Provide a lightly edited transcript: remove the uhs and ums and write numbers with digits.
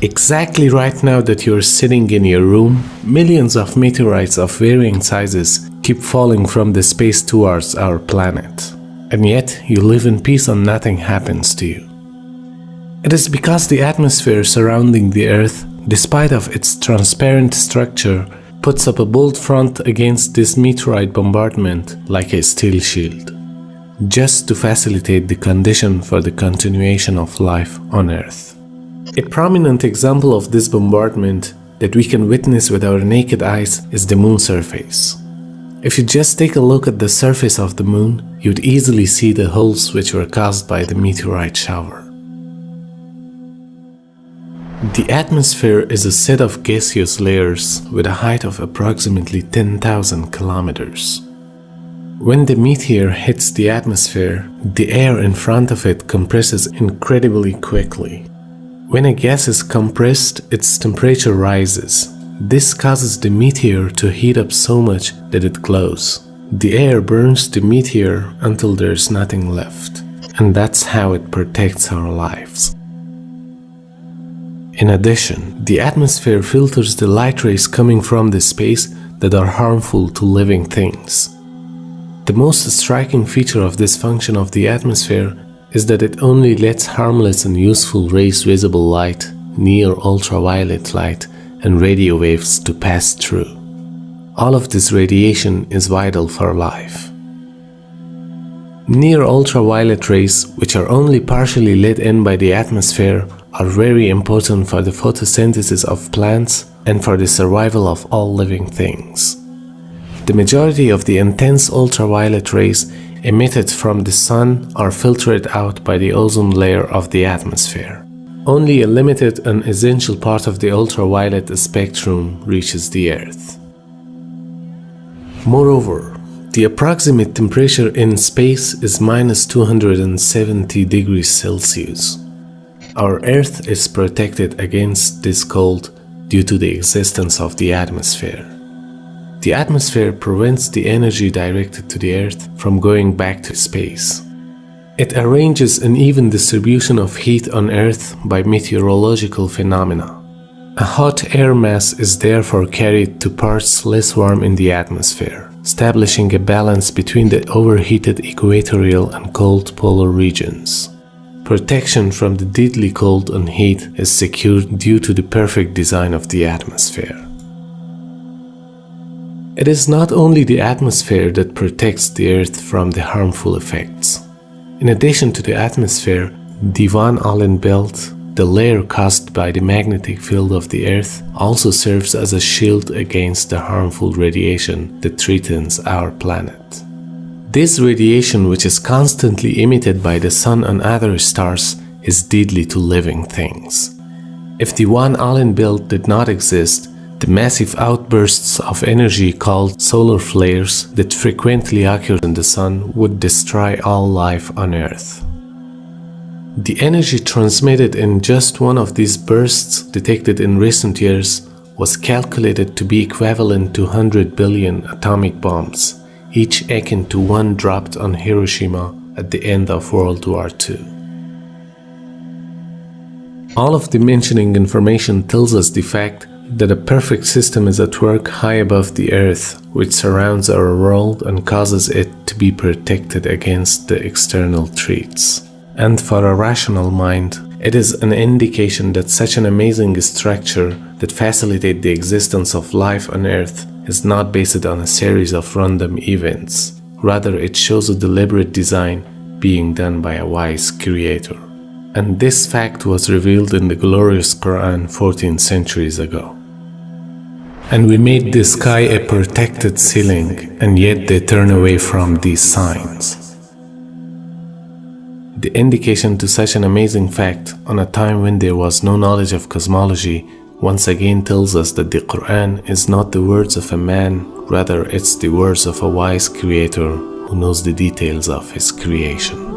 Exactly right now that you're sitting in your room, millions of meteorites of varying sizes keep falling from the space towards our planet. And yet, you live in peace and nothing happens to you. It is because the atmosphere surrounding the Earth, despite of its transparent structure, puts up a bold front against this meteorite bombardment like a steel shield, just to facilitate the condition for the continuation of life on Earth. A prominent example of this bombardment that we can witness with our naked eyes is the moon surface. If you just take a look at the surface of the moon, you'd easily see the holes which were caused by the meteorite shower. The atmosphere is a set of gaseous layers with a height of approximately 10,000 kilometers. When the meteor hits the atmosphere, the air in front of it compresses incredibly quickly. When a gas is compressed, its temperature rises. This causes the meteor to heat up so much that it glows. The air burns the meteor until there's nothing left, and that's how it protects our lives. In addition, the atmosphere filters the light rays coming from the space that are harmful to living things. The most striking feature of this function of the atmosphere is that it only lets harmless and useful rays, visible light, near ultraviolet light, and radio waves to pass through. All of this radiation is vital for life. Near ultraviolet rays, which are only partially let in by the atmosphere, are very important for the photosynthesis of plants and for the survival of all living things. The majority of the intense ultraviolet rays emitted from the sun are filtered out by the ozone layer of the atmosphere. Only a limited and essential part of the ultraviolet spectrum reaches the Earth. Moreover, the approximate temperature in space is minus 270 degrees Celsius. Our Earth is protected against this cold due to the existence of the atmosphere. The atmosphere prevents the energy directed to the Earth from going back to space. It arranges an even distribution of heat on Earth by meteorological phenomena. A hot air mass is therefore carried to parts less warm in the atmosphere, establishing a balance between the overheated equatorial and cold polar regions. Protection from the deadly cold and heat is secured due to the perfect design of the atmosphere. It is not only the atmosphere that protects the Earth from the harmful effects. In addition to the atmosphere, the Van Allen belt, the layer caused by the magnetic field of the Earth, also serves as a shield against the harmful radiation that threatens our planet. This radiation, which is constantly emitted by the Sun and other stars, is deadly to living things. If the Van Allen belt did not exist, the massive outbursts of energy called solar flares that frequently occur in the Sun would destroy all life on Earth. The energy transmitted in just one of these bursts detected in recent years was calculated to be equivalent to 100 billion atomic bombs, each akin to one dropped on Hiroshima at the end of World War II. All of the mentioning information tells us the fact that a perfect system is at work high above the Earth, which surrounds our world and causes it to be protected against the external threats. And for a rational mind, it is an indication that such an amazing structure that facilitates the existence of life on Earth is not based on a series of random events. Rather, it shows a deliberate design being done by a wise creator. And this fact was revealed in the glorious Quran 14 centuries ago. And we made the sky a protected ceiling, and yet they turn away from these signs. The indication to such an amazing fact on a time when there was no knowledge of cosmology once again tells us that the Quran is not the words of a man, rather it's the words of a wise creator who knows the details of his creation.